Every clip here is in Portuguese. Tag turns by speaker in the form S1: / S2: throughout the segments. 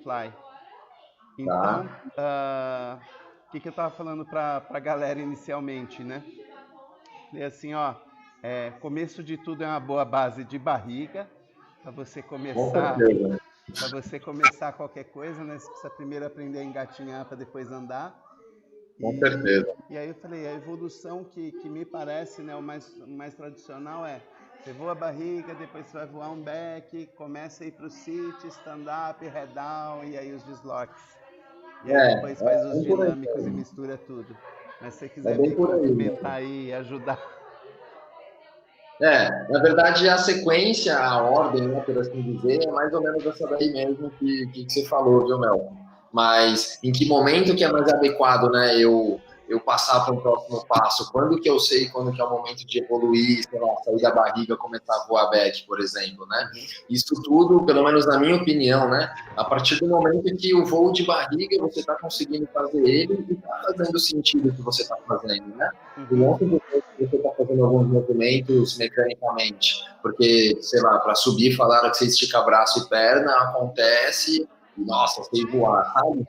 S1: Fly. Então,
S2: Tá.
S1: o que eu estava falando para a galera inicialmente, né? Falei assim, ó, começo de tudo é uma boa base de barriga, para você
S2: Com
S1: começar,
S2: certeza.
S1: qualquer coisa, né? Você precisa primeiro aprender a engatinhar para depois andar.
S2: Com certeza.
S1: E aí eu falei, a evolução que me parece, né, o mais tradicional é, você voa a barriga, depois você vai voar um back, começa a ir para o sit, stand-up, head down, e aí os deslocks. E aí depois faz os
S2: Bem por aí.
S1: dinâmicos e mistura tudo. Mas se você
S2: É
S1: quiser
S2: bem
S1: me
S2: por aí,
S1: complementar
S2: né?
S1: aí e ajudar.
S2: Na verdade, a sequência, a ordem, né, por assim dizer, é mais ou menos essa daí mesmo que você falou, viu, Mel? Mas em que momento que é mais adequado, né, eu passar para um próximo passo? Quando que eu sei quando que é o momento de evoluir, sei lá, sair da barriga, começar a voar back, por exemplo, né?
S1: Uhum.
S2: Isso tudo, pelo menos na minha opinião, né, a partir do momento que o voo de barriga você está conseguindo fazer ele e está fazendo sentido o que você está fazendo, né? E
S1: Uhum.
S2: não simplesmente você está fazendo alguns movimentos mecanicamente, porque, sei lá, para subir falaram que você estica braço e perna, acontece, nossa, sei voar, sabe?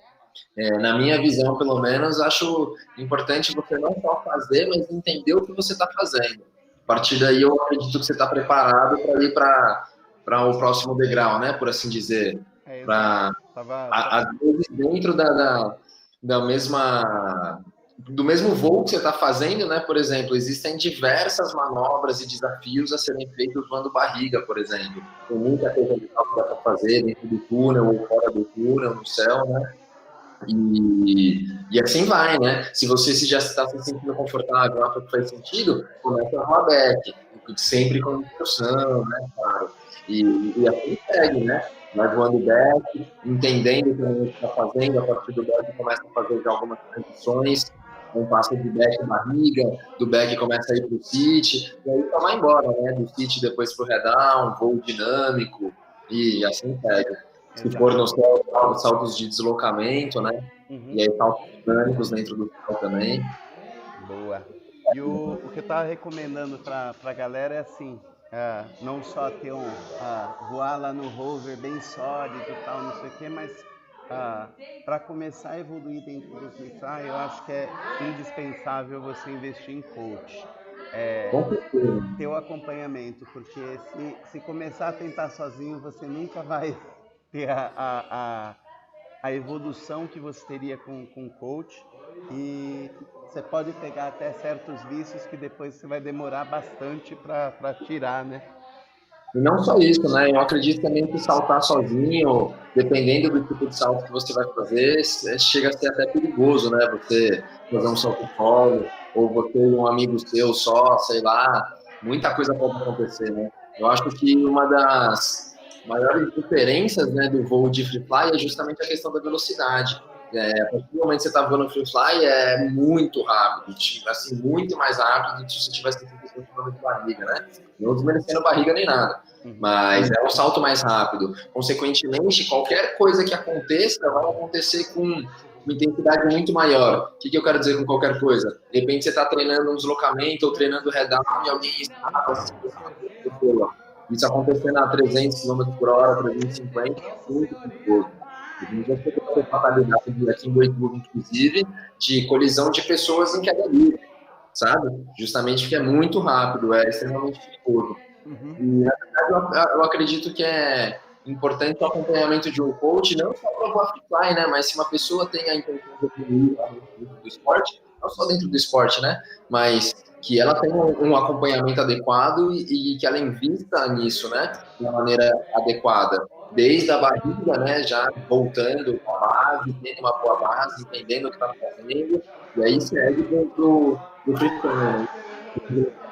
S2: Na minha visão, pelo menos, acho importante você não só fazer, mas entender o que você está fazendo. A partir daí, eu acredito que você está preparado para ir para o próximo degrau, né? Por assim dizer.
S1: Exato.
S2: Para, às vezes, dentro da mesma do mesmo voo que você está fazendo, né? Por exemplo, existem diversas manobras e desafios a serem feitos voando barriga, por exemplo. Tem muita coisa legal que dá para fazer dentro do túnel ou fora do túnel, no céu, né? E assim vai, né? Se você já está se sentindo confortável, acha que faz sentido, começa a voar back, sempre com instrução, né, claro. E assim segue, né? Vai voando back, entendendo o que você está fazendo, a partir do back começa a fazer já algumas transições, um passo de back barriga, do back começa a ir para o sit, e aí só vai embora, né? Do sit depois para o head down, voo dinâmico, e assim segue. Se for
S1: Exato.
S2: no céu, saltos de deslocamento, né?
S1: Uhum.
S2: E aí saltos dinâmicos dentro do céu também.
S1: Boa. E o que eu estava recomendando para a galera é assim, não só ter voar lá no rover bem sólido e tal, não sei o quê, mas para começar a evoluir dentro do freestyle, eu acho que é indispensável você investir em coach.
S2: Com certeza.
S1: Ter o acompanhamento, porque se começar a tentar sozinho, você nunca vai ter a evolução que você teria com o coach, e você pode pegar até certos vícios que depois você vai demorar bastante para tirar, né?
S2: E não só isso, né? Eu acredito também que saltar sozinho, dependendo do tipo de salto que você vai fazer, chega a ser até perigoso, né? Você fazer um salto solo, ou você e um amigo seu só, sei lá, muita coisa pode acontecer, né? Eu acho que uma das maiores diferenças, né, do voo de free fly é justamente a questão da velocidade. A partir do momento que você está voando free fly, é muito rápido, assim, muito mais rápido do que se você tivesse simplesmente voando de barriga, né? Não desmerecendo barriga nem nada.
S1: Uhum.
S2: Mas é um salto mais rápido. Consequentemente, qualquer coisa que aconteça vai acontecer com uma intensidade muito maior. O que eu quero dizer com qualquer coisa? De repente você está treinando um deslocamento ou treinando head-down e alguém escapa assim, pessoa. Isso acontecendo a 300 km por hora, 350, é muito perigoso. A gente já teve fatalidade aqui em Goiânia, inclusive, de colisão de pessoas em queda livre, sabe? Justamente porque é muito rápido, é extremamente perigoso.
S1: Uhum.
S2: E, na verdade, eu acredito que é importante o acompanhamento de um coach, não só para o fly, né? Mas se uma pessoa tem a intenção de evoluir dentro do esporte, não só dentro do esporte, né? Mas que ela tenha um acompanhamento adequado e que ela invista nisso, né? De uma maneira adequada. Desde a barriga, né? Já voltando à base, tendo uma boa base, entendendo o que está fazendo, e aí segue do freestyle, né?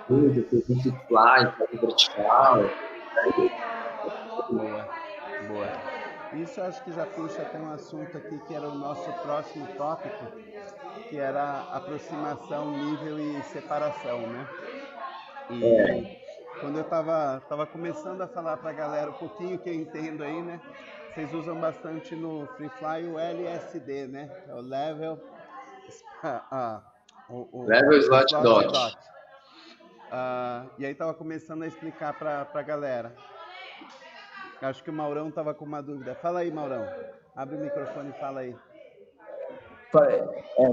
S2: Fly, fly vertical.
S1: Boa, boa. Isso eu acho que já puxa até um assunto aqui que era o nosso próximo tópico, que era aproximação, nível e separação, né? E quando eu tava começando a falar pra galera um pouquinho que eu entendo aí, né? Vocês usam bastante no Free Fly o LSD, né? É o Level, ah,
S2: Level
S1: o
S2: slot
S1: Slot
S2: dot.
S1: Dot. E aí tava começando a explicar pra galera. Acho que o Maurão tava com uma dúvida. Fala aí, Maurão. Abre o microfone e fala aí.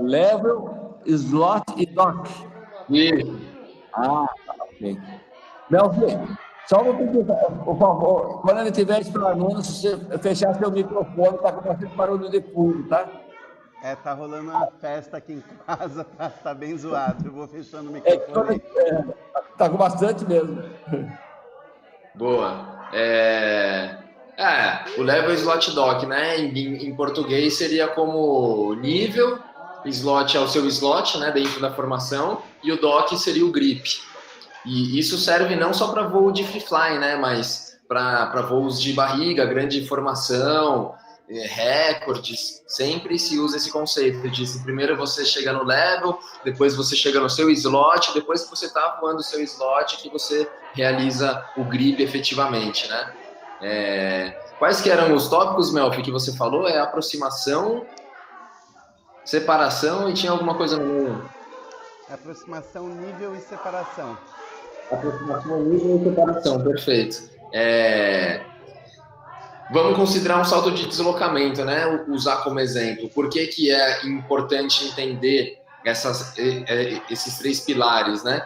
S3: Level, slot e dock.
S2: Isso.
S3: Ok. Melvin, só vou pedir, por favor, quando ele estiver explanando, se você fechar seu microfone, está com bastante barulho de fundo, tá?
S1: Tá rolando uma festa aqui em casa, tá bem zoado. Eu vou fechando o microfone aí.
S3: Está com bastante mesmo.
S2: Boa. O level slot dock, né? Em português seria como nível, slot é o seu slot, né? Dentro da formação, e o dock seria o grip. E isso serve não só para voo de free fly, né? Mas para voos de barriga, grande formação, recordes. Sempre se usa esse conceito de primeiro você chega no level, depois você chega no seu slot, depois que você está voando o seu slot, que você realiza o grip efetivamente, né? Quais que eram os tópicos, Melfi, que você falou? Aproximação, separação e tinha alguma coisa no meio?
S1: Aproximação, nível e separação.
S2: Aproximação, nível e separação, perfeito. Vamos considerar um salto de deslocamento, né? Usar como exemplo. Por que é importante entender esses 3 pilares, né?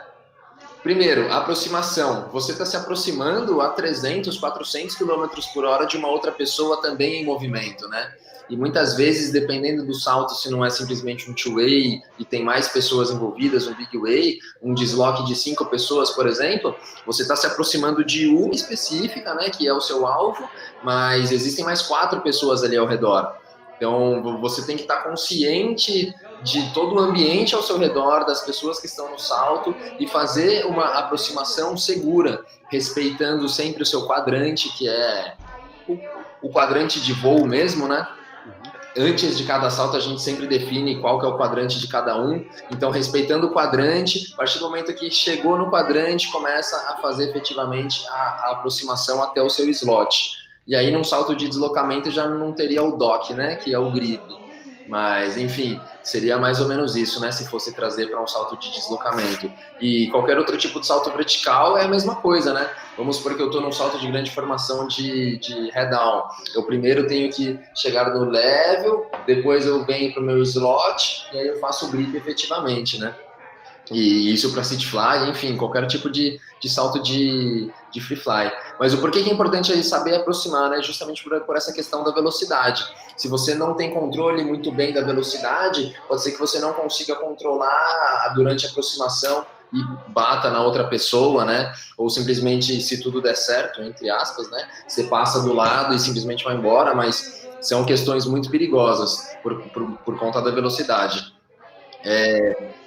S2: Primeiro, aproximação. Você está se aproximando a 300, 400 km por hora de uma outra pessoa também em movimento, né? E muitas vezes, dependendo do salto, se não é simplesmente um two-way e tem mais pessoas envolvidas, um big way, um desloque de 5 pessoas, por exemplo, você está se aproximando de uma específica, né, que é o seu alvo, mas existem mais 4 pessoas ali ao redor. Então, você tem que estar consciente de todo o ambiente ao seu redor, das pessoas que estão no salto e fazer uma aproximação segura, respeitando sempre o seu quadrante, que é o quadrante de voo mesmo, né? Antes de cada salto, a gente sempre define qual que é o quadrante de cada um. Então, respeitando o quadrante, a partir do momento que chegou no quadrante, começa a fazer efetivamente a aproximação até o seu slot. E aí, num salto de deslocamento, já não teria o dock, né? Que é o grip. Mas, enfim, seria mais ou menos isso, né? Se fosse trazer para um salto de deslocamento. E qualquer outro tipo de salto vertical é a mesma coisa, né? Vamos supor que eu estou num salto de grande formação de head-down. Eu primeiro tenho que chegar no level, depois eu venho para o meu slot, e aí eu faço o grip efetivamente, né? E isso para city fly, enfim, qualquer tipo de salto de free fly. Mas o porquê que é importante é saber aproximar, né? Justamente por essa questão da velocidade. Se você não tem controle muito bem da velocidade, pode ser que você não consiga controlar durante a aproximação e bata na outra pessoa, né? Ou simplesmente, se tudo der certo, entre aspas, né? Você passa do lado e simplesmente vai embora, mas são questões muito perigosas por conta da velocidade.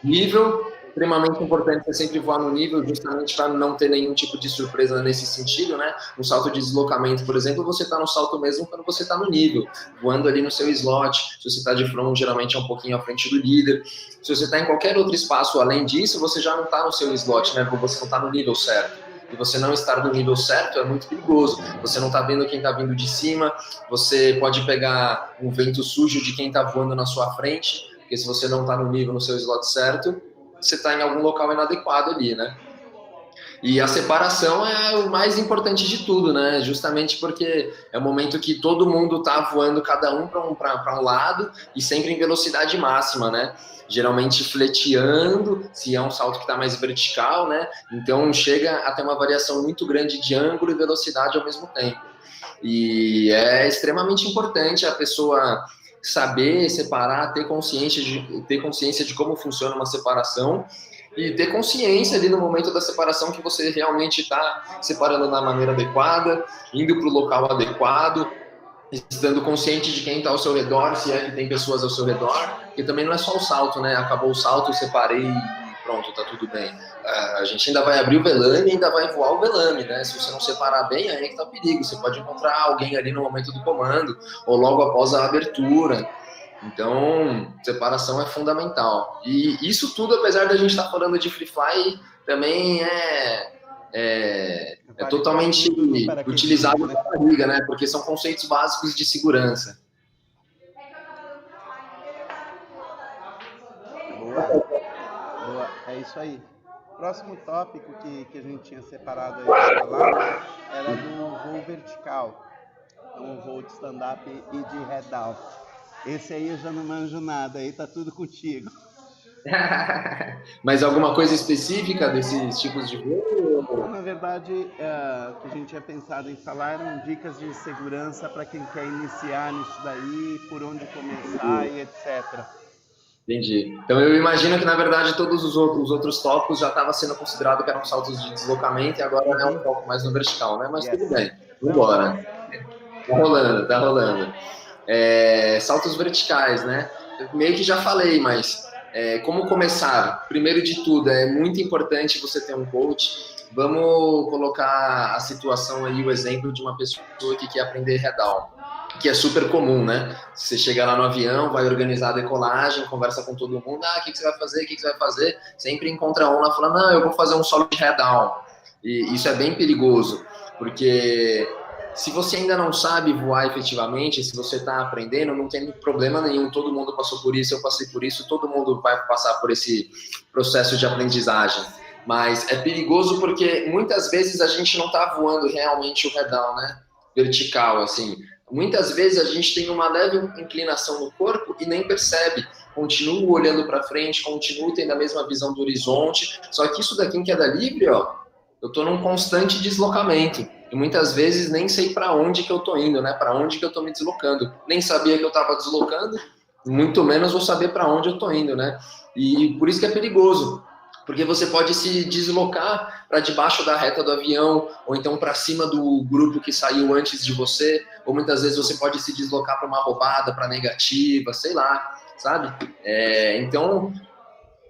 S2: Nível, extremamente importante você sempre voar no nível, justamente para não ter nenhum tipo de surpresa nesse sentido, né? Um salto de deslocamento, por exemplo, você está no salto mesmo quando você está no nível, voando ali no seu slot. Se você está de front, geralmente é um pouquinho à frente do líder. Se você está em qualquer outro espaço além disso, você já não está no seu slot, né? Porque você não está no nível certo. E você não estar no nível certo é muito perigoso. Você não está vendo quem está vindo de cima, você pode pegar um vento sujo de quem está voando na sua frente, porque se você não está no nível, no seu slot certo, você está em algum local inadequado ali, né? E a separação é o mais importante de tudo, né? Justamente porque é o momento que todo mundo está voando cada um para um lado e sempre em velocidade máxima, né? Geralmente fleteando, se é um salto que está mais vertical, né? Então chega a ter uma variação muito grande de ângulo e velocidade ao mesmo tempo. E é extremamente importante a pessoa saber separar, ter consciência de como funciona uma separação e ter consciência ali no momento da separação que você realmente está separando da maneira adequada, indo para o local adequado, estando consciente de quem está ao seu redor, se é que tem pessoas ao seu redor, porque também não é só o salto, né? Acabou o salto, eu separei e pronto, tá tudo bem. A gente ainda vai abrir o velame e ainda vai voar o velame, né? Se você não separar bem, aí é que tá o perigo. Você pode encontrar alguém ali no momento do comando ou logo após a abertura. Então, separação é fundamental. E isso tudo, apesar da gente estar falando de free fly, também é totalmente utilizado na barriga, né? Porque são conceitos básicos de segurança.
S1: Boa, é isso aí. Próximo tópico que a gente tinha separado aí para falar era do voo vertical. um voo de stand-up e de head down. Esse aí eu já não manjo nada, aí tá tudo contigo.
S2: Mas alguma coisa específica desses tipos de voo?
S1: Na verdade, o que a gente tinha pensado em falar eram dicas de segurança para quem quer iniciar nisso daí, por onde começar e etc.
S2: Entendi. Então eu imagino que, na verdade, todos os outros tópicos já estavam sendo considerados que eram saltos de deslocamento e agora é um foco mais no vertical, né? Mas tudo bem, vamos embora. Tá rolando, tá rolando. Saltos verticais, né? Eu meio que já falei, mas como começar? Primeiro de tudo, é muito importante você ter um coach. Vamos colocar a situação aí, o exemplo de uma pessoa que quer aprender head-down, que é super comum, né? Você chega lá no avião, vai organizar a decolagem, conversa com todo mundo, o que você vai fazer, o que você vai fazer? Sempre encontra um lá falando, não, eu vou fazer um solo de head-down. E isso é bem perigoso, porque se você ainda não sabe voar efetivamente, se você está aprendendo, não tem problema nenhum, todo mundo passou por isso, eu passei por isso, todo mundo vai passar por esse processo de aprendizagem. Mas é perigoso porque muitas vezes a gente não está voando realmente o head-down, né? Vertical, assim. Muitas vezes a gente tem uma leve inclinação no corpo e nem percebe. Continuo olhando para frente, continuo tendo a mesma visão do horizonte. Só que isso daqui em queda livre, ó, eu estou num constante deslocamento. E muitas vezes nem sei para onde que eu estou indo, né? Para onde que eu estou me deslocando. Nem sabia que eu estava deslocando, muito menos vou saber para onde eu estou indo, né? E por isso que é perigoso. Porque você pode se deslocar para debaixo da reta do avião, ou então para cima do grupo que saiu antes de você, ou muitas vezes você pode se deslocar para uma roubada, para negativa, sei lá, sabe? Então,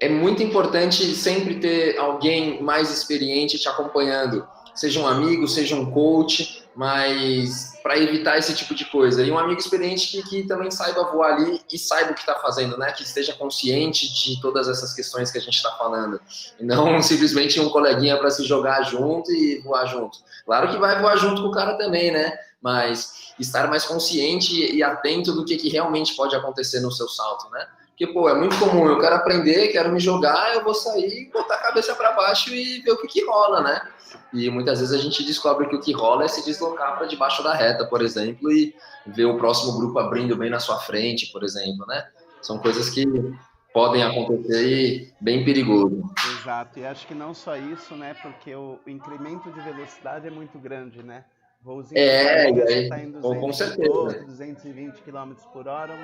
S2: é muito importante sempre ter alguém mais experiente te acompanhando, seja um amigo, seja um coach, mas para evitar esse tipo de coisa. E um amigo experiente que também saiba voar ali e saiba o que está fazendo, né? Que esteja consciente de todas essas questões que a gente está falando. E não simplesmente um coleguinha para se jogar junto e voar junto. Claro que vai voar junto com o cara também, né? Mas estar mais consciente e atento do que realmente pode acontecer no seu salto, né? Porque, pô, é muito comum, eu quero aprender, quero me jogar, eu vou sair, botar a cabeça para baixo e ver o que rola, né? E muitas vezes a gente descobre que o que rola é se deslocar para debaixo da reta, por exemplo, e ver o próximo grupo abrindo bem na sua frente, por exemplo, né? São coisas que podem acontecer e bem perigoso.
S1: Exato, e acho que não só isso, né? Porque o incremento de velocidade é muito grande, né? Voozinho você está em 220 km por hora,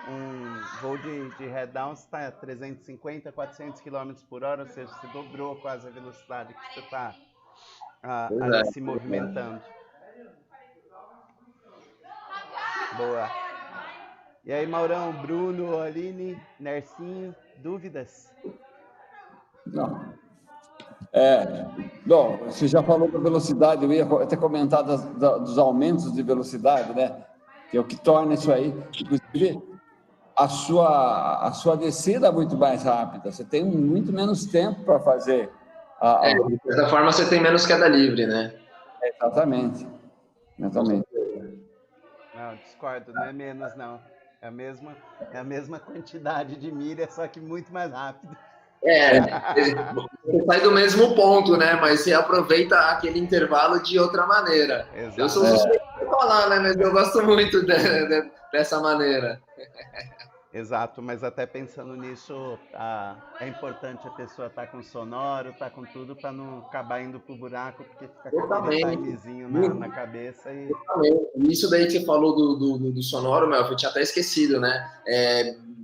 S1: um voo de head down está a 350, 400 km por hora, ou seja, você dobrou quase a velocidade que você está ali se movimentando. Boa. E aí, Maurão, Bruno, Aline, Nercinho, dúvidas?
S3: Não. Bom, você já falou da velocidade, eu ia até comentar dos aumentos de velocidade, né? Que é o que torna isso aí. Inclusive, a sua descida é muito mais rápida, você tem muito menos tempo para fazer.
S2: De certa forma, você tem menos queda livre, né?
S3: Exatamente.
S1: Não, discordo, não é menos, não. É a mesma quantidade de milha, só que muito mais rápido.
S2: Você sai do mesmo ponto, né? Mas você aproveita aquele intervalo de outra maneira. Exato. Eu sou suspeito de falar, né? Mas eu gosto muito dessa maneira.
S1: Exato, mas até pensando nisso, é importante a pessoa estar com sonoro, estar com tudo, para não acabar indo pro buraco, porque fica com aquele timezinho na cabeça.
S2: Isso daí que você falou do sonoro, eu tinha até esquecido, né?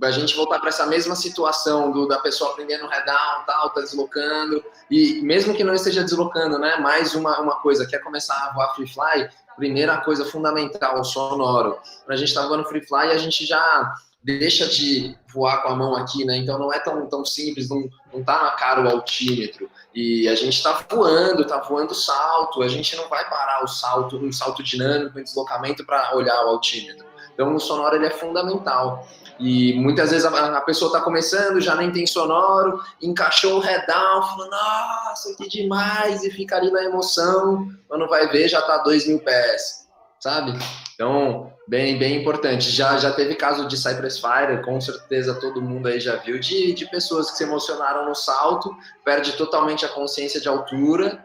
S2: A gente voltar para essa mesma situação da pessoa aprendendo head-down, tal, tá deslocando, e mesmo que não esteja deslocando, né? Mais uma coisa, quer começar a voar free fly, primeira coisa fundamental, o sonoro. Quando a gente tá voando free fly, a gente já deixa de voar com a mão aqui, né? Então não é tão simples, não tá na cara o altímetro. E a gente tá voando salto, a gente não vai parar um salto dinâmico, um deslocamento para olhar o altímetro. Então o sonoro ele é fundamental. E muitas vezes a pessoa está começando, já nem tem sonoro, encaixou o head down, falou, nossa, que demais, e fica ali na emoção, quando vai ver já está 2.000 pés, sabe? Então, bem importante. Já teve caso de Cypress Fire, com certeza todo mundo aí já viu, de pessoas que se emocionaram no salto, perde totalmente a consciência de altura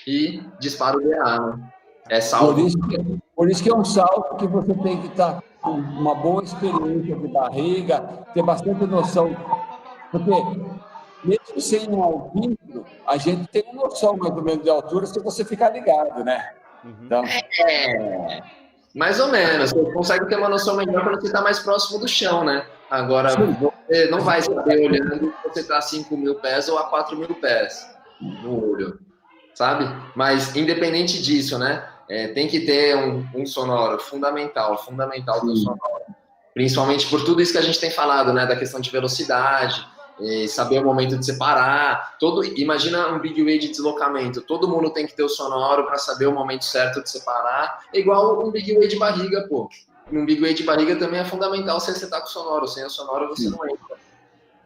S2: e dispara o DA, né? É salto.
S3: Por isso que é um salto que você tem que estar com uma boa experiência de barriga, ter bastante noção. Porque, mesmo sem um altímetro, a gente tem uma noção mais ou menos de altura se você ficar ligado, né? Então,
S2: mais ou menos. Você consegue ter uma noção melhor quando você está mais próximo do chão, né? Agora, você não vai saber olhando se você está a 5.000 pés ou a 4.000 pés no olho, sabe? Mas, independente disso, né? Tem que ter um sonoro fundamental do sonoro. Principalmente por tudo isso que a gente tem falado, né? Da questão de velocidade, saber o momento de separar. Imagina um big way de deslocamento. Todo mundo tem que ter o sonoro para saber o momento certo de separar. É igual um big way de barriga, pô. Um big way de barriga também é fundamental se você tá com o sonoro. Sem o sonoro você não entra.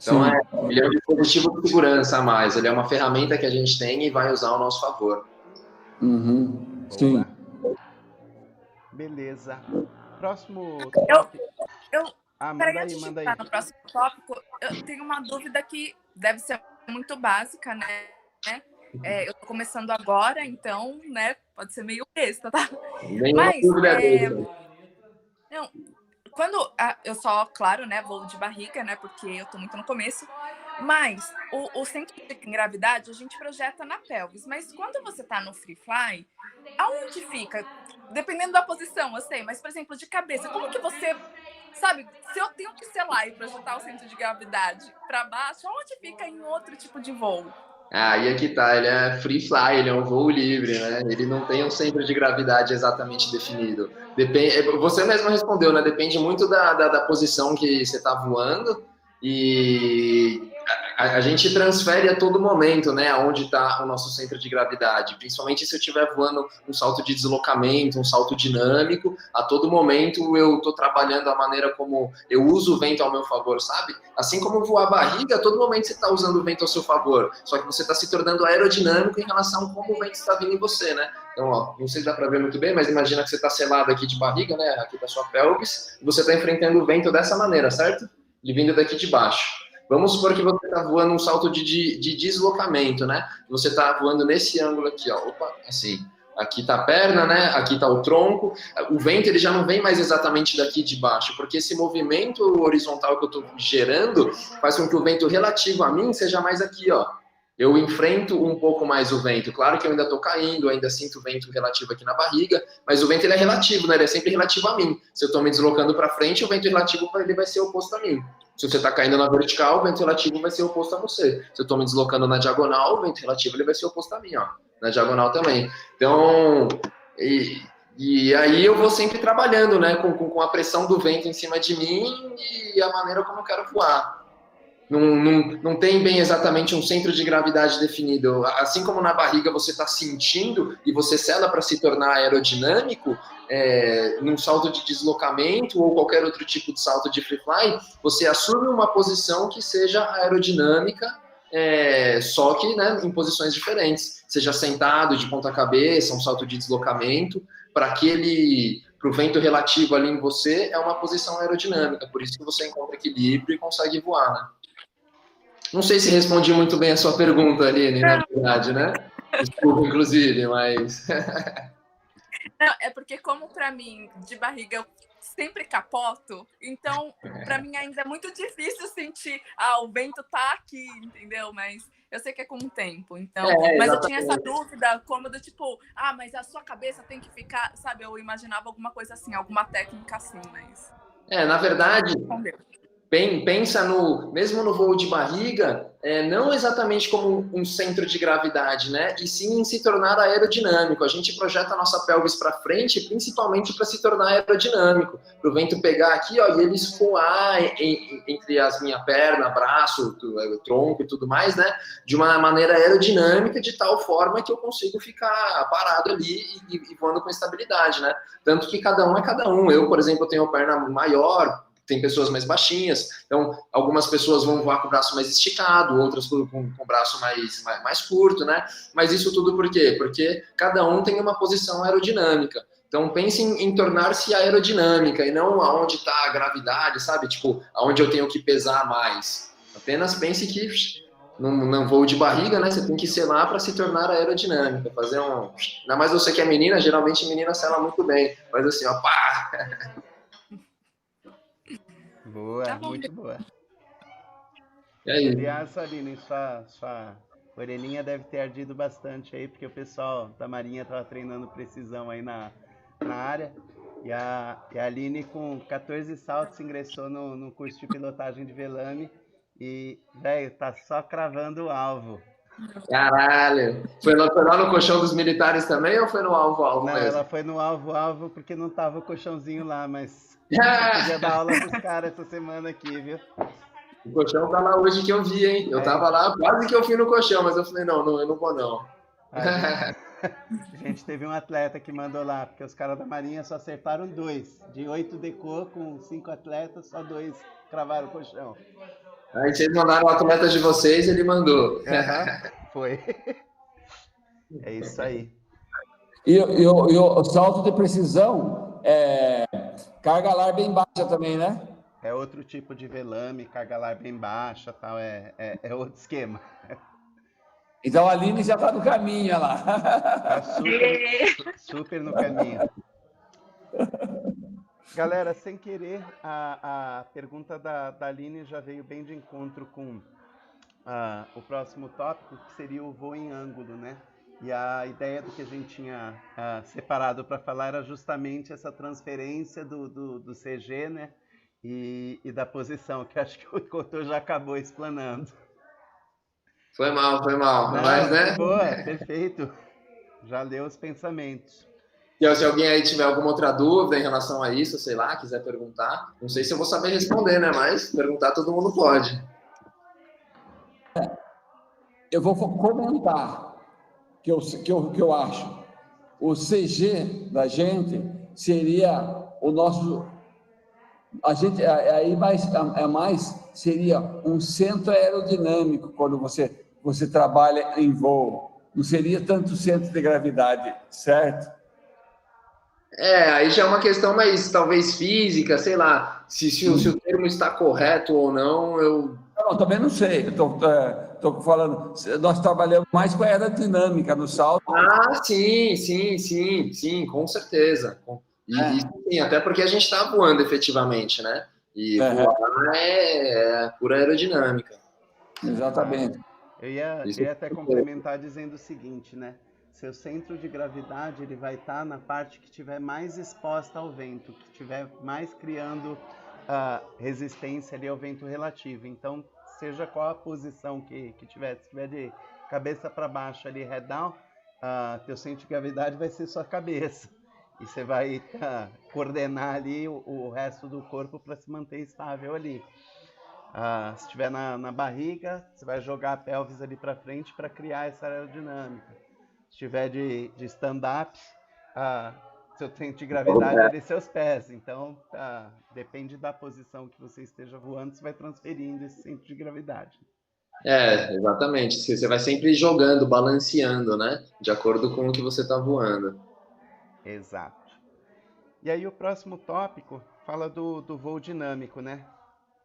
S2: Então, ele é um dispositivo de segurança a mais. Ele é uma ferramenta que a gente tem e vai usar ao nosso favor.
S3: Sim.
S1: Beleza. Próximo
S4: tópico.
S1: Manda aí.
S4: No próximo tópico, eu tenho uma dúvida que deve ser muito básica, né? Eu tô começando agora, então, né? Pode ser meio besta, tá? Mas, quando eu só, claro, né, vou de barriga, né? Porque eu tô muito no começo. Mas o centro de gravidade a gente projeta na pelvis. Mas quando você tá no free fly, aonde fica? Dependendo da posição, eu sei. Mas, por exemplo, de cabeça, como que você... Sabe, se eu tenho que selar e projetar o centro de gravidade para baixo, onde fica em outro tipo de voo?
S2: E aqui tá, ele é free fly, ele é um voo livre, né? Ele não tem um centro de gravidade exatamente definido. Você mesmo respondeu, né? Depende muito da posição que você está voando e a gente transfere a todo momento, né? Aonde está o nosso centro de gravidade. Principalmente se eu estiver voando um salto de deslocamento, um salto dinâmico, a todo momento eu estou trabalhando a maneira como eu uso o vento ao meu favor, sabe? Assim como voar barriga, a todo momento você está usando o vento ao seu favor. Só que você está se tornando aerodinâmico em relação a como o vento está vindo em você, né? Então, ó, não sei se dá para ver muito bem, mas imagina que você está selado aqui de barriga, né? Aqui da sua pelvis, e você está enfrentando o vento dessa maneira, certo? Ele vindo daqui de baixo. Vamos supor que você está voando um salto de deslocamento, né? Você está voando nesse ângulo aqui, ó. Opa, assim. Aqui está a perna, né? Aqui está o tronco. O vento ele já não vem mais exatamente daqui de baixo, porque esse movimento horizontal que eu estou gerando faz com que o vento relativo a mim seja mais aqui, ó. Eu enfrento um pouco mais o vento. Claro que eu ainda estou caindo, ainda sinto o vento relativo aqui na barriga, mas o vento ele é relativo, né? Ele é sempre relativo a mim. Se eu estou me deslocando para frente, o vento relativo ele vai ser oposto a mim. Se você está caindo na vertical, o vento relativo vai ser oposto a você. Se eu estou me deslocando na diagonal, o vento relativo ele vai ser oposto a mim, ó. Na diagonal também. Então, e aí eu vou sempre trabalhando, né? Com a pressão do vento em cima de mim e a maneira como eu quero voar. Não tem bem exatamente um centro de gravidade definido. Assim como na barriga você está sentindo e você sela para se tornar aerodinâmico, num salto de deslocamento ou qualquer outro tipo de salto de free fly, você assume uma posição que seja aerodinâmica, só que, né, em posições diferentes. Seja sentado de ponta cabeça, um salto de deslocamento, para o vento relativo ali em você é uma posição aerodinâmica. Por isso que você encontra equilíbrio e consegue voar, né? Não sei se respondi muito bem a sua pergunta, Aline, na verdade, né? Desculpa, inclusive, mas...
S4: Não, é porque como para mim, de barriga, eu sempre capoto, então para mim ainda é muito difícil sentir, o vento tá aqui, entendeu? Mas eu sei que é com o tempo, então... mas eu tinha essa dúvida, como do tipo, mas a sua cabeça tem que ficar, sabe? Eu imaginava alguma coisa assim, alguma técnica assim, mas...
S2: na verdade... Pensa mesmo no voo de barriga, não exatamente como um centro de gravidade, né? E sim em se tornar aerodinâmico. A gente projeta a nossa pelvis para frente, principalmente para se tornar aerodinâmico. Para o vento pegar aqui, ó, e ele escoar entre as minha perna, braço, o tronco e tudo mais, né? De uma maneira aerodinâmica, de tal forma que eu consigo ficar parado ali e voando com estabilidade, né? Tanto que cada um é cada um. Eu, por exemplo, tenho a perna maior, tem pessoas mais baixinhas, então algumas pessoas vão voar com o braço mais esticado, outras com o braço mais curto, né? Mas isso tudo por quê? Porque cada um tem uma posição aerodinâmica. Então pense em tornar-se aerodinâmica e não aonde está a gravidade, sabe? Tipo, aonde eu tenho que pesar mais. Apenas pense que num voo de barriga, né? Você tem que selar para se tornar aerodinâmica, fazer um... Ainda mais você que é menina, geralmente menina sela muito bem. Faz assim, ó, pá!
S1: Boa,
S4: Tá bom.
S1: muito boa.
S2: E aí?
S1: Aliás, Aline, sua orelhinha deve ter ardido bastante aí, porque o pessoal da Marinha estava treinando precisão aí na área. E a Aline, com 14 saltos, ingressou no curso de pilotagem de velame e, velho, tá só cravando o alvo.
S2: Caralho! Foi lá no colchão dos militares também ou foi no alvo
S1: Não,
S2: mesmo?
S1: ela foi no alvo porque não tava o colchãozinho lá, mas eu podia dar aula pros caras essa semana aqui, viu?
S2: O colchão tá lá hoje que eu vi, hein? Eu tava lá, quase que eu fui no colchão, mas eu falei, não, eu não vou não.
S1: A gente teve um atleta que mandou lá, porque os caras da Marinha só acertaram 2. De 8 decor, com 5 atletas, só 2 cravaram o colchão.
S2: Aí vocês mandaram o atleta de vocês, ele mandou.
S1: Foi. É isso aí.
S3: E o salto de precisão é carga alar bem baixa também, né?
S1: É outro tipo de velame, carga alar bem baixa, tal, é outro esquema.
S3: Então a Aline já está no caminho, olha lá.
S1: Tá super no caminho. Galera, sem querer, a pergunta da Aline já veio bem de encontro com o próximo tópico, que seria o voo em ângulo, né? E a ideia do que a gente tinha separado para falar era justamente essa transferência do CG, né? E da posição, que acho que o Cotô já acabou explanando.
S2: Foi mal.
S1: Não,
S2: Mas, né?
S1: Boa, perfeito. Já leu os pensamentos.
S2: E se alguém aí tiver alguma outra dúvida em relação a isso, sei lá, quiser perguntar, não sei se eu vou saber responder, né? Mas perguntar todo mundo pode.
S3: Eu vou comentar que eu acho. O CG da gente seria o nosso... A gente aí mais seria um centro aerodinâmico quando você trabalha em voo. Não seria tanto centro de gravidade, certo?
S2: Aí já é uma questão mais, talvez, física, sei lá, se o termo está correto ou não,
S3: Não, também não sei, estou falando, nós trabalhamos mais com a aerodinâmica no salto.
S2: Ah, sim, com certeza. Isso, sim, até porque a gente está voando efetivamente, né? E voar é pura aerodinâmica.
S3: Exatamente.
S1: Eu ia até complementar dizendo o seguinte, né? Seu centro de gravidade ele vai estar na parte que estiver mais exposta ao vento, que estiver mais criando resistência ali ao vento relativo. Então, seja qual a posição que tiver, se tiver de cabeça para baixo ali, head down, teu centro de gravidade vai ser sua cabeça. E você vai coordenar ali o resto do corpo para se manter estável ali. Se estiver na barriga, você vai jogar a pelvis ali para frente para criar essa aerodinâmica. Se estiver de stand-up, seu centro de gravidade é de seus pés. Então, depende da posição que você esteja voando, você vai transferindo esse centro de gravidade.
S2: Exatamente. Você vai sempre jogando, balanceando, né? De acordo com o que você está voando.
S1: Exato. E aí o próximo tópico fala do voo dinâmico, né?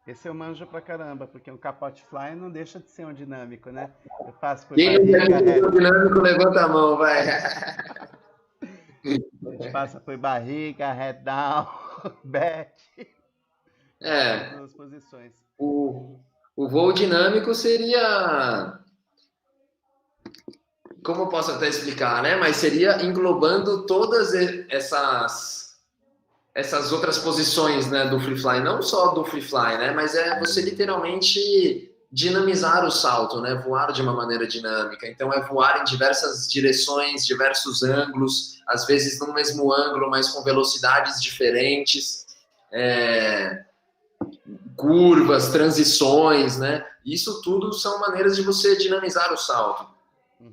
S1: Esse eu manjo pra caramba, porque um capote fly não deixa de ser um dinâmico, né? Eu passo por
S2: Quem não é dinâmico, levanta a mão, vai.
S1: A gente passa por barriga, head down, back. Duas posições.
S2: O voo dinâmico seria... Como eu posso até explicar, né? Mas seria englobando todas essas outras posições, né, do free fly, não só do free fly, né, mas você literalmente dinamizar o salto, né, voar de uma maneira dinâmica. Então é voar em diversas direções, diversos ângulos, às vezes no mesmo ângulo, mas com velocidades diferentes, curvas, transições, né? Isso tudo são maneiras de você dinamizar o salto.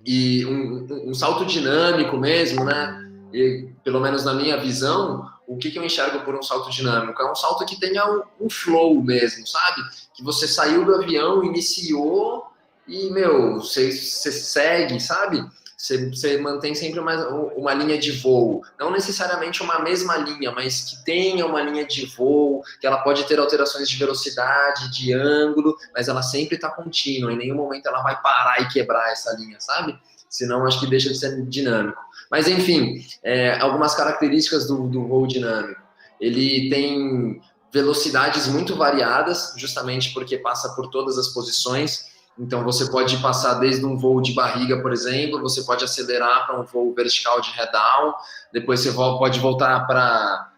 S2: E um salto dinâmico mesmo, né? E, pelo menos na minha visão, o que eu enxergo por um salto dinâmico? É um salto que tenha um flow mesmo, sabe? Que você saiu do avião, iniciou e, você segue, sabe? você mantém sempre uma linha de voo, não necessariamente uma mesma linha, mas que tenha uma linha de voo, que ela pode ter alterações de velocidade, de ângulo, mas ela sempre está contínua, em nenhum momento ela vai parar e quebrar essa linha, sabe? Senão acho que deixa de ser dinâmico. Mas enfim, algumas características do voo dinâmico. Ele tem velocidades muito variadas, justamente porque passa por todas as posições. Então, você pode passar desde um voo de barriga, por exemplo, você pode acelerar para um voo vertical de head-down, depois você pode voltar para,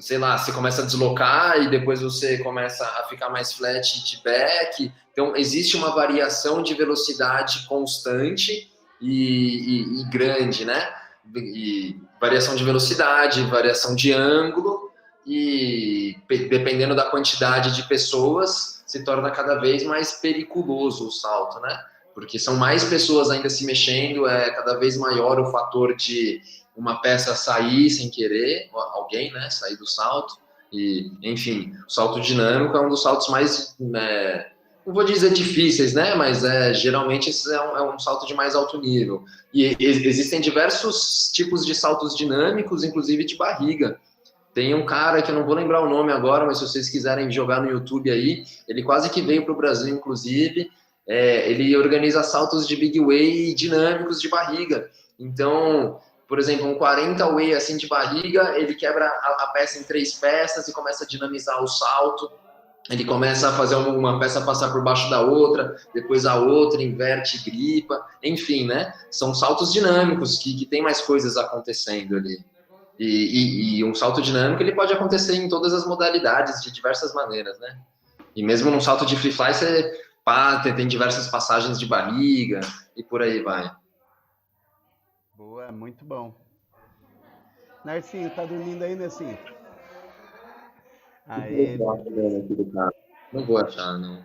S2: sei lá, você começa a deslocar e depois você começa a ficar mais flat de back. Então, existe uma variação de velocidade constante e grande, né? E variação de velocidade, variação de ângulo e, dependendo da quantidade de pessoas, se torna cada vez mais periculoso o salto, né? Porque são mais pessoas ainda se mexendo, é cada vez maior o fator de uma peça sair sem querer, alguém, né, sair do salto. E, enfim, o salto dinâmico é um dos saltos mais, não vou dizer difíceis, né, mas geralmente esse é um salto de mais alto nível. E existem diversos tipos de saltos dinâmicos, inclusive de barriga. Tem um cara que eu não vou lembrar o nome agora, mas se vocês quiserem jogar no YouTube aí, ele quase que veio para o Brasil, inclusive. Ele organiza saltos de big way dinâmicos de barriga. Então, por exemplo, um 40 way assim de barriga, ele quebra a peça em 3 peças e começa a dinamizar o salto. Ele começa a fazer uma peça passar por baixo da outra, depois a outra inverte e gripa. Enfim, né? São saltos dinâmicos que tem mais coisas acontecendo ali. E um salto dinâmico ele pode acontecer em todas as modalidades, de diversas maneiras, né? E mesmo num salto de free fly, você tem diversas passagens de barriga e por aí vai.
S1: Boa, muito bom. Narcinho, tá dormindo aí, Narcinho? Aí.
S2: Não vou achar, não.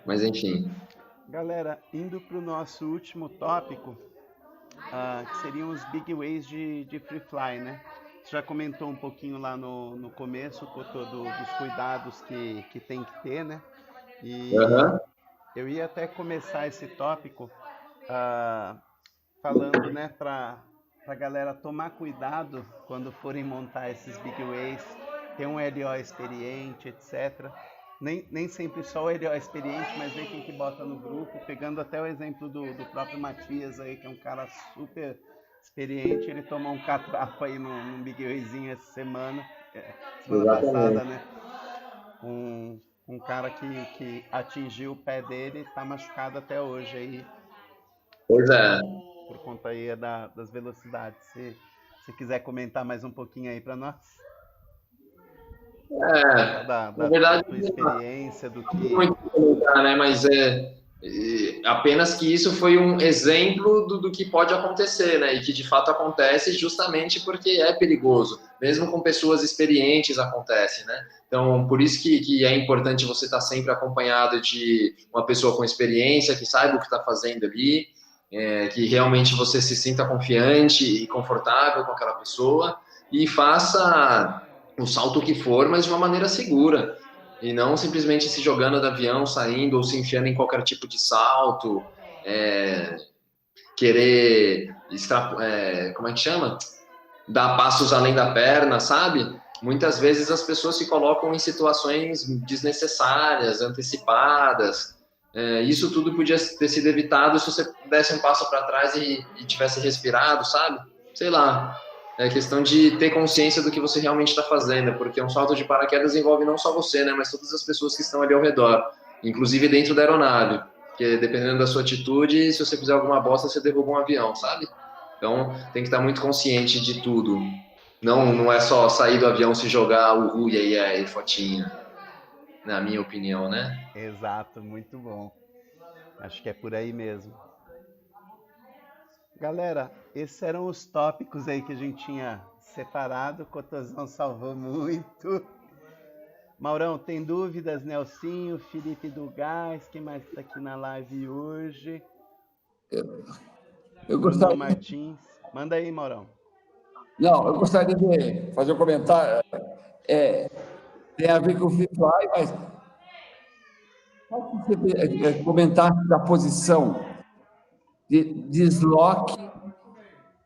S2: Mas enfim.
S1: Galera, indo para o nosso último tópico, que seriam os big ways de free fly, né? Você já comentou um pouquinho lá no começo, Cotô, dos cuidados que tem que ter, né? E eu ia até começar esse tópico falando, né, para a galera tomar cuidado quando forem montar esses big ways, ter um LO experiente, etc. Nem sempre só o LO experiente, mas ver quem que bota no grupo, pegando até o exemplo do próprio Matias aí, que é um cara super experiente, ele tomou um catrapo aí num big wayzinho essa semana passada, né? Um cara que atingiu o pé dele, tá machucado até hoje aí.
S2: Pois é.
S1: Por conta aí das velocidades. Se quiser comentar mais um pouquinho aí para nós.
S2: Na verdade,
S1: tua experiência do que...
S2: Muito comentar, né? Mas apenas que isso foi um exemplo do que pode acontecer, né? E que de fato acontece justamente porque é perigoso. Mesmo com pessoas experientes acontece, né? Então, por isso que é importante você estar sempre acompanhado de uma pessoa com experiência, que saiba o que está fazendo ali, que realmente você se sinta confiante e confortável com aquela pessoa e faça o salto que for, mas de uma maneira segura. E não simplesmente se jogando do avião, saindo ou se enfiando em qualquer tipo de salto, querer, como é que chama? Dar passos além da perna, sabe? Muitas vezes as pessoas se colocam em situações desnecessárias, antecipadas. Isso tudo podia ter sido evitado se você desse um passo para trás e tivesse respirado, sabe? Sei lá. É questão de ter consciência do que você realmente está fazendo, porque um salto de paraquedas envolve não só você, né, mas todas as pessoas que estão ali ao redor, inclusive dentro da aeronave, porque dependendo da sua atitude, se você fizer alguma bosta, você derruba um avião, sabe? Então, tem que estar muito consciente de tudo. Não é só sair do avião, se jogar, e aí, fotinha. Na minha opinião, né?
S1: Exato, muito bom. Acho que é por aí mesmo. Galera, esses eram os tópicos aí que a gente tinha separado. O Cotôzão salvou muito. Maurão, tem dúvidas? Nelsinho, Felipe do Gás, quem mais está aqui na live hoje?
S3: Eu gostaria...
S1: Bruno Martins. Manda aí, Maurão.
S3: Não, eu gostaria de fazer um comentário. Tem a ver com o free fly, mas pode você comentar da posição de desloque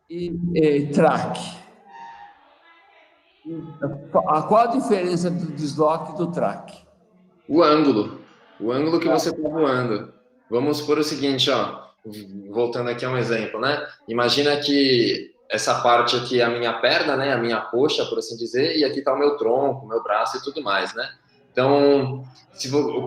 S3: e track. Qual a diferença do desloque e do track?
S2: O ângulo que você está voando. Vamos supor o seguinte, ó, voltando aqui a um exemplo, né? Imagina que essa parte aqui é a minha perna, né? A minha coxa, por assim dizer, e aqui está o meu tronco, meu braço e tudo mais, né? Então,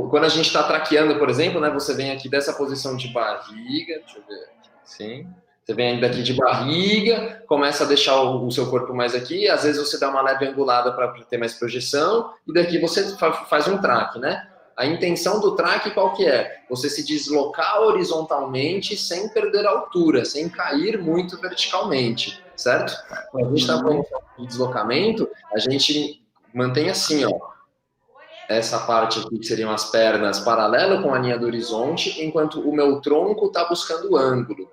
S2: quando a gente está traqueando, por exemplo, né? Você vem aqui dessa posição de barriga, deixa eu ver aqui, sim. Você vem daqui de barriga, começa a deixar o seu corpo mais aqui, às vezes você dá uma leve angulada para ter mais projeção, e daqui você faz um track, né? A intenção do track qual que é? Você se deslocar horizontalmente sem perder altura, sem cair muito verticalmente, certo? Quando a gente está falando de deslocamento, a gente mantém assim, ó, essa parte aqui que seriam as pernas paralelo com a linha do horizonte, enquanto o meu tronco está buscando o ângulo,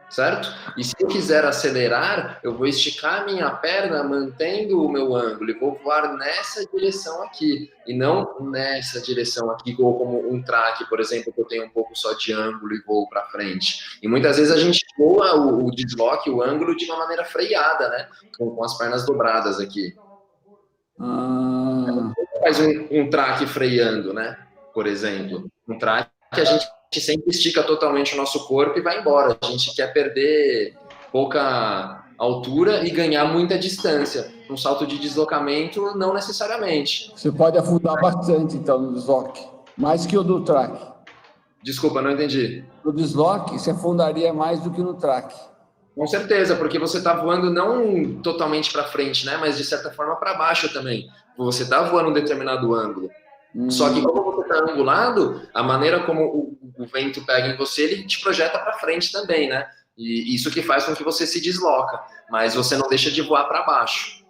S2: certo? E se eu quiser acelerar, eu vou esticar a minha perna mantendo o meu ângulo e vou voar nessa direção aqui, e não nessa direção aqui, ou como um track, por exemplo, que eu tenho um pouco só de ângulo e voo para frente. E muitas vezes a gente voa o desloque, o ângulo, de uma maneira freada, né? Com as pernas dobradas aqui. Faz um track freando, né? Por exemplo. Um track que a gente sempre estica totalmente o nosso corpo e vai embora. A gente quer perder pouca altura e ganhar muita distância. Um salto de deslocamento, não necessariamente.
S3: Você pode afundar bastante, então, no desloque. Mais que o do track.
S2: Desculpa, não entendi.
S3: No desloque, você afundaria mais do que no track.
S2: Com certeza, porque você está voando não totalmente para frente, né? Mas de certa forma para baixo também. Você está voando um determinado ângulo. Só que como você está angulado, a maneira como o vento pega em você, ele te projeta para frente também, né? E isso que faz com que você se desloca. Mas você não deixa de voar para baixo.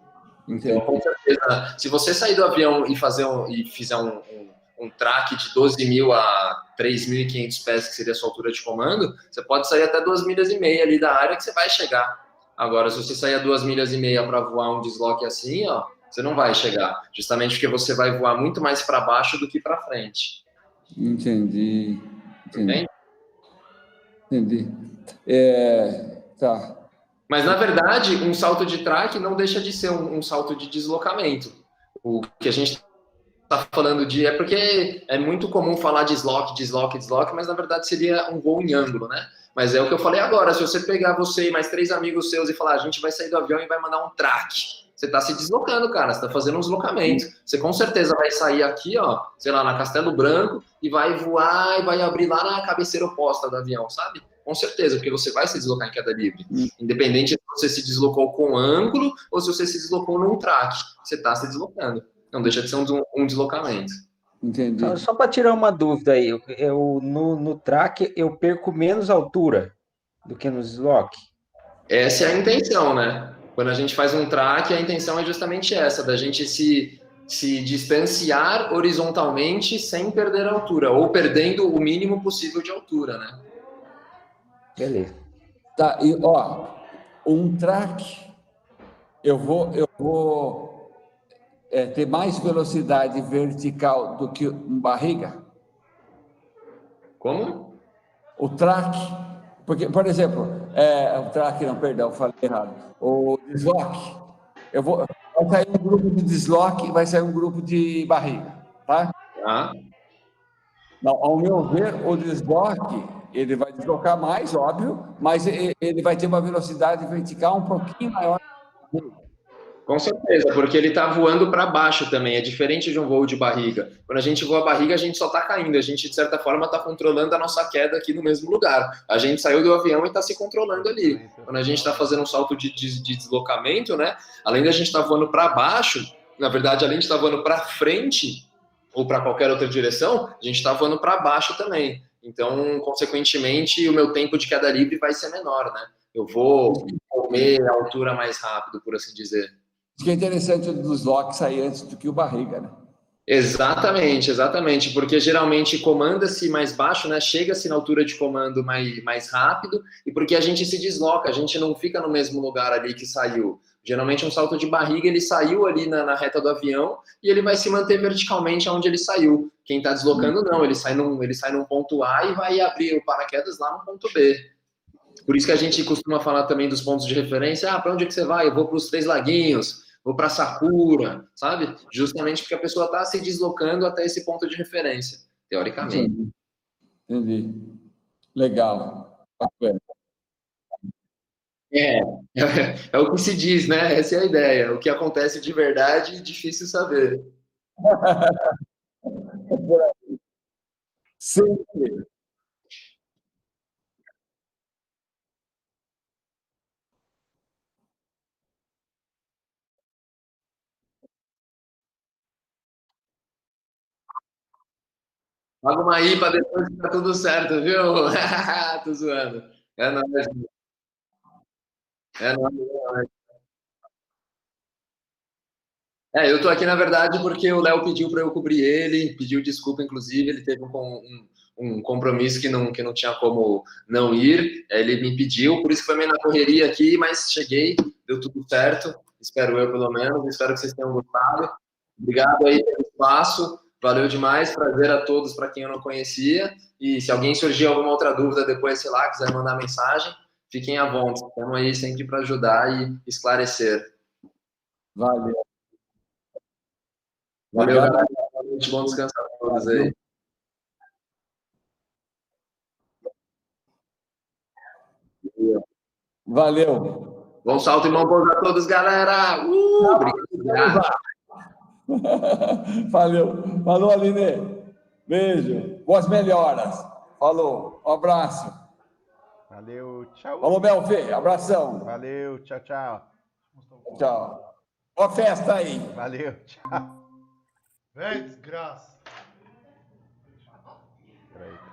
S2: Então, com certeza, se você sair do avião e fizer um track de 12.000 a 3.500 pés, que seria a sua altura de comando, você pode sair até 2,5 milhas ali da área que você vai chegar. Agora, se você sair a 2,5 milhas para voar um desloque assim, ó, você não vai chegar. Justamente porque você vai voar muito mais para baixo do que para frente.
S3: Entendi. Tá.
S2: Mas, na verdade, um salto de track não deixa de ser um salto de deslocamento. O que a gente está falando é porque é muito comum falar de desloque, mas na verdade seria um voo em ângulo, né? Mas é o que eu falei agora, se você pegar você e mais 3 amigos seus e falar, a gente vai sair do avião e vai mandar um track, você está se deslocando, cara, você está fazendo um deslocamento. Você com certeza vai sair aqui, ó, sei lá, na Castelo Branco e vai voar e vai abrir lá na cabeceira oposta do avião, sabe? Com certeza, porque você vai se deslocar em queda livre. Independente se você se deslocou com ângulo ou se você se deslocou num track, você está se deslocando. Não deixa de ser um deslocamento.
S3: Entendi.
S5: Só para tirar uma dúvida aí, no track eu perco menos altura do que no desloque?
S2: Essa é a intenção, né? Quando a gente faz um track, a intenção é justamente essa, da gente se distanciar horizontalmente sem perder a altura, ou perdendo o mínimo possível de altura, né?
S5: Beleza.
S3: Tá, e ó, um track, eu vou ter mais velocidade vertical do que um barriga?
S2: Como?
S3: O track, porque, por exemplo, o track, não, perdão, falei errado. O desloque, vai sair um grupo de desloque e vai sair um grupo de barriga, tá? Não, ao meu ver, o desloque, ele vai deslocar mais, óbvio, mas ele vai ter uma velocidade vertical um pouquinho maior.
S2: Com certeza, porque ele está voando para baixo também, é diferente de um voo de barriga. Quando a gente voa a barriga, a gente só está caindo, a gente, de certa forma, está controlando a nossa queda aqui no mesmo lugar. A gente saiu do avião e está se controlando ali. Quando a gente está fazendo um salto de deslocamento, né, além da gente estar voando para baixo, na verdade, além de estar voando para frente ou para qualquer outra direção, a gente está voando para baixo também. Então, consequentemente, o meu tempo de queda livre vai ser menor, né? Eu vou comer a altura mais rápido, por assim dizer.
S3: Isso que é interessante o desloque sair antes do que o barriga, né?
S2: Exatamente, porque geralmente comanda-se mais baixo, né? Chega-se na altura de comando mais rápido, e porque a gente se desloca, a gente não fica no mesmo lugar ali que saiu. Geralmente um salto de barriga, ele saiu ali na reta do avião e ele vai se manter verticalmente onde ele saiu. Quem está deslocando não, ele sai num ponto A e vai abrir o paraquedas lá no ponto B. Por isso que a gente costuma falar também dos pontos de referência. Ah, para onde é que você vai? Eu vou para os Três Laguinhos, vou para Sakura, sabe? Justamente porque a pessoa está se deslocando até esse ponto de referência, teoricamente.
S3: Entendi. Legal. Bacana.
S2: É o que se diz, né? Essa é a ideia. O que acontece de verdade, difícil saber.
S3: Sempre.
S2: Paga uma IPA depois que tá tudo certo, viu? Tô zoando. É nóis. É nóis. Eu tô aqui, na verdade, porque o Léo pediu para eu cobrir ele, pediu desculpa, inclusive, ele teve um compromisso que não tinha como não ir, ele me pediu, por isso que foi meio na correria aqui, mas cheguei, deu tudo certo, espero eu, pelo menos, espero que vocês tenham gostado. Obrigado aí pelo espaço, valeu demais, prazer a todos para quem eu não conhecia, e se alguém surgir alguma outra dúvida depois, sei lá, quiser mandar mensagem, fiquem à vontade, estamos aí sempre para ajudar e esclarecer.
S3: Valeu.
S2: Valeu,
S3: Obrigado.
S2: galera. Bom descanso a todos aí.
S3: Valeu.
S2: Bom salto e mão boa a todos, galera! Obrigado.
S3: Valeu. Falou, Aline. Beijo. Boas melhoras. Falou. Um abraço.
S1: Valeu, tchau.
S3: Falou, Belfê. Abração.
S1: Valeu, tchau, tchau.
S3: Tchau. Boa festa aí.
S1: Valeu, tchau.
S6: Véi, desgraça.
S1: Peraí.